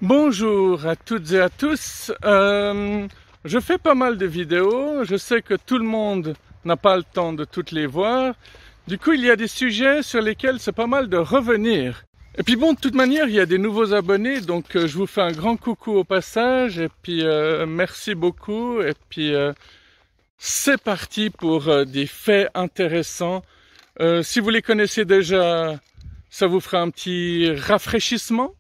Bonjour à toutes et à tous. Je fais pas mal de vidéos. Je sais que tout le monde n'a pas le temps de toutes les voir. Du coup, il y a des sujets sur lesquels c'est pas mal de revenir. Et puis bon, de toute manière, il y a des nouveaux abonnés, donc je vous fais un grand coucou au passage. Et puis merci beaucoup. Et puis c'est parti pour des faits intéressants. Si vous les connaissez déjà, ça vous fera un petit rafraîchissement.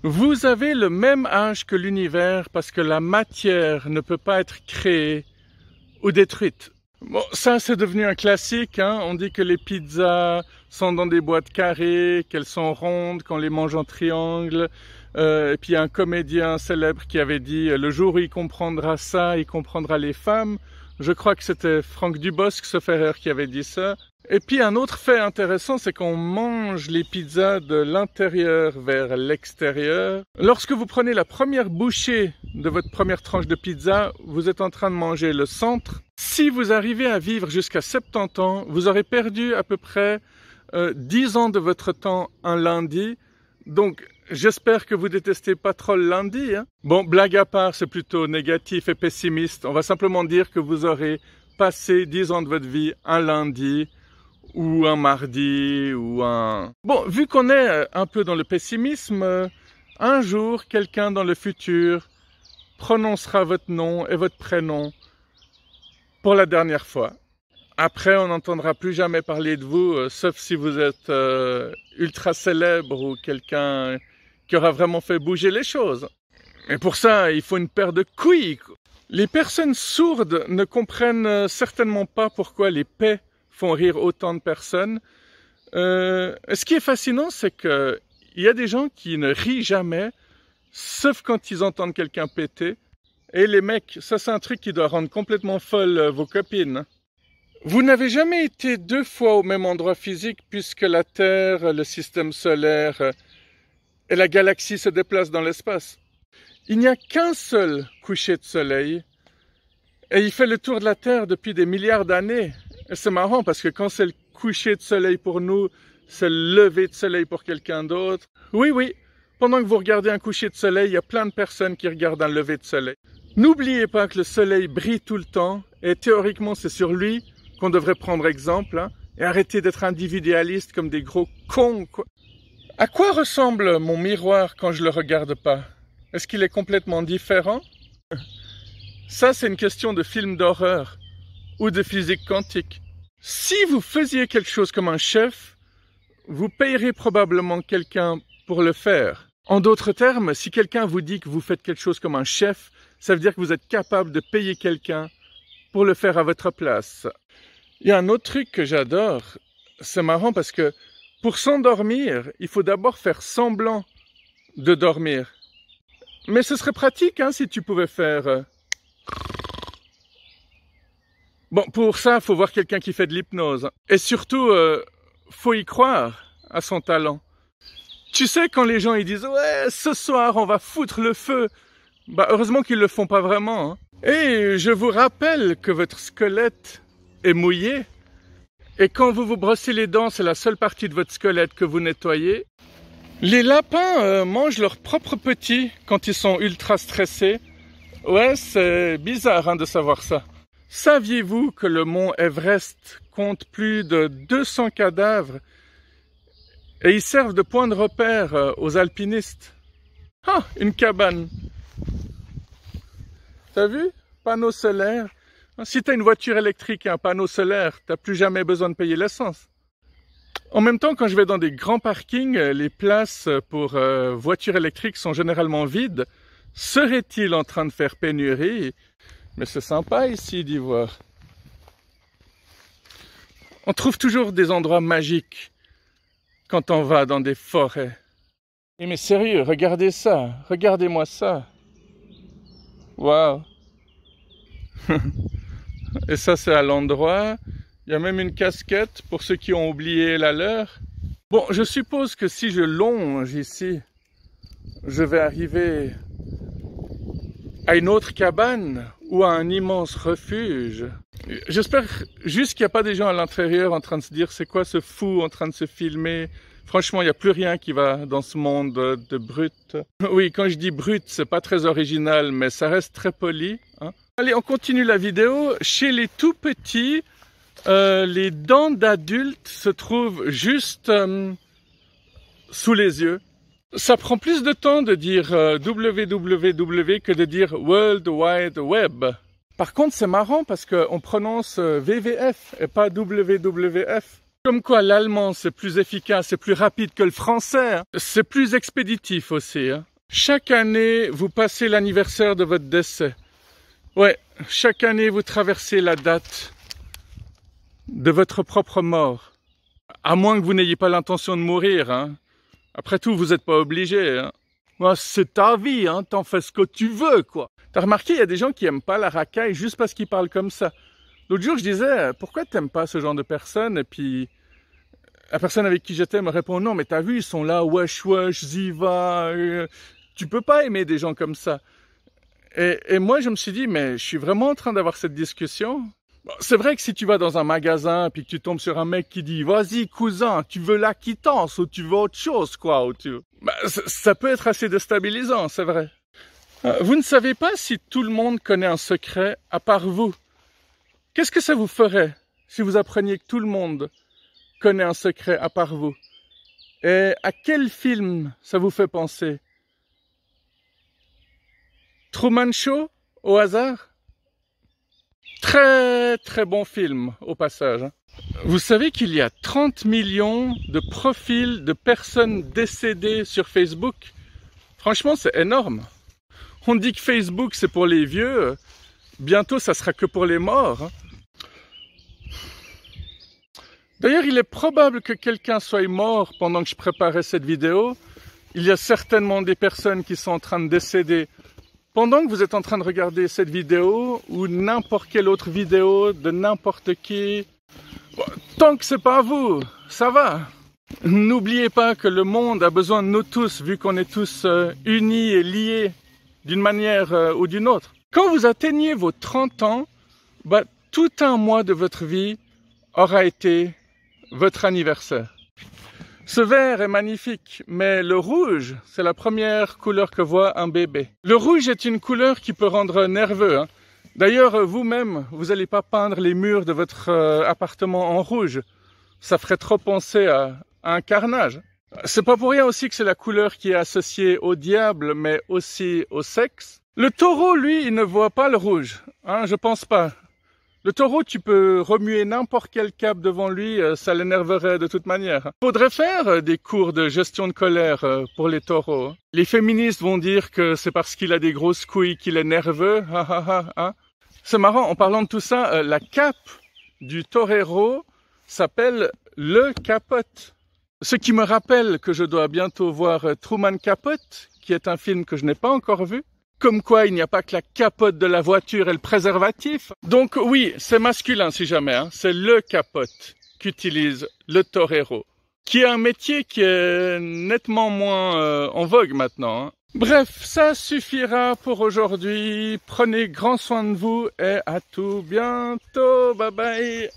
Vous avez le même âge que l'univers parce que la matière ne peut pas être créée ou détruite. Bon, ça c'est devenu un classique, hein. On dit que les pizzas sont dans des boîtes carrées, qu'elles sont rondes, qu'on les mange en triangle. Et puis il y a un comédien célèbre qui avait dit « Le jour où il comprendra ça, il comprendra les femmes ». Je crois que c'était Franck Dubosc, sauf erreur, qui avait dit ça. Et puis un autre fait intéressant, c'est qu'on mange les pizzas de l'intérieur vers l'extérieur. Lorsque vous prenez la première bouchée de votre première tranche de pizza, vous êtes en train de manger le centre. Si vous arrivez à vivre jusqu'à 70 ans, vous aurez perdu à peu près 10 ans de votre temps un lundi. Donc j'espère que vous détestez pas trop le lundi, hein. Bon, blague à part, c'est plutôt négatif et pessimiste. On va simplement dire que vous aurez passé 10 ans de votre vie un lundi ou un mardi ou un... Bon, vu qu'on est un peu dans le pessimisme, un jour, quelqu'un dans le futur prononcera votre nom et votre prénom pour la dernière fois. Après, on n'entendra plus jamais parler de vous, sauf si vous êtes ultra célèbre ou quelqu'un qui aura vraiment fait bouger les choses. Et pour ça, il faut une paire de couilles. Les personnes sourdes ne comprennent certainement pas pourquoi les paix font rire autant de personnes. Ce qui est fascinant, c'est que il y a des gens qui ne rient jamais, sauf quand ils entendent quelqu'un péter. Et les mecs, ça c'est un truc qui doit rendre complètement folle vos copines. Vous n'avez jamais été 2 fois au même endroit physique puisque la Terre, le système solaire et la galaxie se déplacent dans l'espace. Il n'y a qu'un seul coucher de soleil et il fait le tour de la Terre depuis des milliards d'années. Et c'est marrant parce que quand c'est le coucher de soleil pour nous, c'est le lever de soleil pour quelqu'un d'autre. Oui, pendant que vous regardez un coucher de soleil, il y a plein de personnes qui regardent un lever de soleil. N'oubliez pas que le soleil brille tout le temps et théoriquement c'est sur lui qu'on devrait prendre exemple, hein, et arrêter d'être individualiste comme des gros cons, quoi. À quoi ressemble mon miroir quand je le regarde pas? Est-ce qu'il est complètement différent? Ça, c'est une question de film d'horreur ou de physique quantique. Si vous faisiez quelque chose comme un chef, vous payerez probablement quelqu'un pour le faire. En d'autres termes, si quelqu'un vous dit que vous faites quelque chose comme un chef, ça veut dire que vous êtes capable de payer quelqu'un pour le faire à votre place. Il y a un autre truc que j'adore. C'est marrant parce que pour s'endormir, il faut d'abord faire semblant de dormir. Mais ce serait pratique, hein, si tu pouvais faire... Bon, pour ça, il faut voir quelqu'un qui fait de l'hypnose. Et surtout, faut y croire à son talent. Tu sais, quand les gens ils disent « Ouais, ce soir, on va foutre le feu », bah heureusement qu'ils le font pas vraiment, hein. Et je vous rappelle que votre squelette est mouillé. Et quand vous vous brossez les dents, c'est la seule partie de votre squelette que vous nettoyez. Les lapins mangent leurs propres petits quand ils sont ultra stressés. Ouais, c'est bizarre, hein, de savoir ça. Saviez-vous que le mont Everest compte plus de 200 cadavres et ils servent de point de repère aux alpinistes? Ah, une cabane. T'as vu? Panneau solaire. Si t'as une voiture électrique et un panneau solaire, t'as plus jamais besoin de payer l'essence. En même temps, quand je vais dans des grands parkings, les places pour voitures électriques sont généralement vides. Serait-il en train de faire pénurie? Mais c'est sympa ici d'y voir. On trouve toujours des endroits magiques quand on va dans des forêts. Mais sérieux, regardez ça, regardez-moi ça. Waouh. Et ça, c'est à l'endroit. Il y a même une casquette pour ceux qui ont oublié la leur. Bon, je suppose que si je longe ici, je vais arriver à une autre cabane ou à un immense refuge. J'espère juste qu'il n'y a pas des gens à l'intérieur en train de se dire « C'est quoi ce fou en train de se filmer ?» Franchement, il n'y a plus rien qui va dans ce monde de brut. Oui, quand je dis brut, c'est pas très original, mais ça reste très poli. Hein. Allez, on continue la vidéo. Chez les tout petits, les dents d'adultes se trouvent juste sous les yeux. Ça prend plus de temps de dire www que de dire World Wide Web. Par contre, c'est marrant parce qu'on prononce VVF et pas WWF. Comme quoi l'allemand c'est plus efficace et plus rapide que le français. Hein. C'est plus expéditif aussi. Hein. Chaque année, vous passez l'anniversaire de votre décès. Ouais, chaque année, vous traversez la date de votre propre mort. À moins que vous n'ayez pas l'intention de mourir. Hein. Après tout, vous n'êtes pas obligé. Hein. C'est ta vie, hein, t'en fais ce que tu veux, quoi. T'as remarqué, il y a des gens qui aiment pas la racaille juste parce qu'ils parlent comme ça. L'autre jour, je disais, pourquoi t'aimes pas ce genre de personnes? Et puis, la personne avec qui j'étais me répond, non, mais t'as vu, ils sont là, wesh, wesh, ziva. Tu peux pas aimer des gens comme ça. Et moi, je me suis dit, mais je suis vraiment en train d'avoir cette discussion. Bon, c'est vrai que si tu vas dans un magasin puis que tu tombes sur un mec qui dit « Vas-y, cousin, tu veux la quittance ou tu veux autre chose, quoi ?» ça peut être assez déstabilisant, c'est vrai. Vous ne savez pas si tout le monde connaît un secret à part vous. Qu'est-ce que ça vous ferait si vous appreniez que tout le monde connaît un secret à part vous? Et à quel film ça vous fait penser? Truman Show, au hasard? Très très bon film au passage. Vous savez qu'il y a 30 millions de profils de personnes décédées sur Facebook? Franchement, c'est énorme. On dit que Facebook c'est pour les vieux, bientôt ça sera que pour les morts. D'ailleurs, il est probable que quelqu'un soit mort pendant que je préparais cette vidéo. Il y a certainement des personnes qui sont en train de décéder pendant que vous êtes en train de regarder cette vidéo ou n'importe quelle autre vidéo de n'importe qui. Bon, tant que c'est pas vous, ça va. N'oubliez pas que le monde a besoin de nous tous, vu qu'on est tous unis et liés d'une manière ou d'une autre. Quand vous atteignez vos 30 ans, tout un mois de votre vie aura été votre anniversaire. Ce vert est magnifique, mais le rouge, c'est la première couleur que voit un bébé. Le rouge est une couleur qui peut rendre nerveux. Hein. D'ailleurs, vous-même, vous n'allez pas peindre les murs de votre appartement en rouge. Ça ferait trop penser à un carnage. C'est pas pour rien aussi que c'est la couleur qui est associée au diable, mais aussi au sexe. Le taureau, lui, il ne voit pas le rouge. Hein, je pense pas. Le taureau, tu peux remuer n'importe quel câble devant lui, ça l'énerverait de toute manière. Faudrait faire des cours de gestion de colère pour les taureaux. Les féministes vont dire que c'est parce qu'il a des grosses couilles qu'il est nerveux. C'est marrant, en parlant de tout ça, la cape du torero s'appelle le capote. Ce qui me rappelle que je dois bientôt voir Truman Capote, qui est un film que je n'ai pas encore vu. Comme quoi, il n'y a pas que la capote de la voiture et le préservatif. Donc oui, c'est masculin si jamais. Hein. C'est le capote qu'utilise le torero, qui est un métier qui est nettement moins en vogue maintenant. Hein. Bref, ça suffira pour aujourd'hui. Prenez grand soin de vous et à tout bientôt. Bye bye.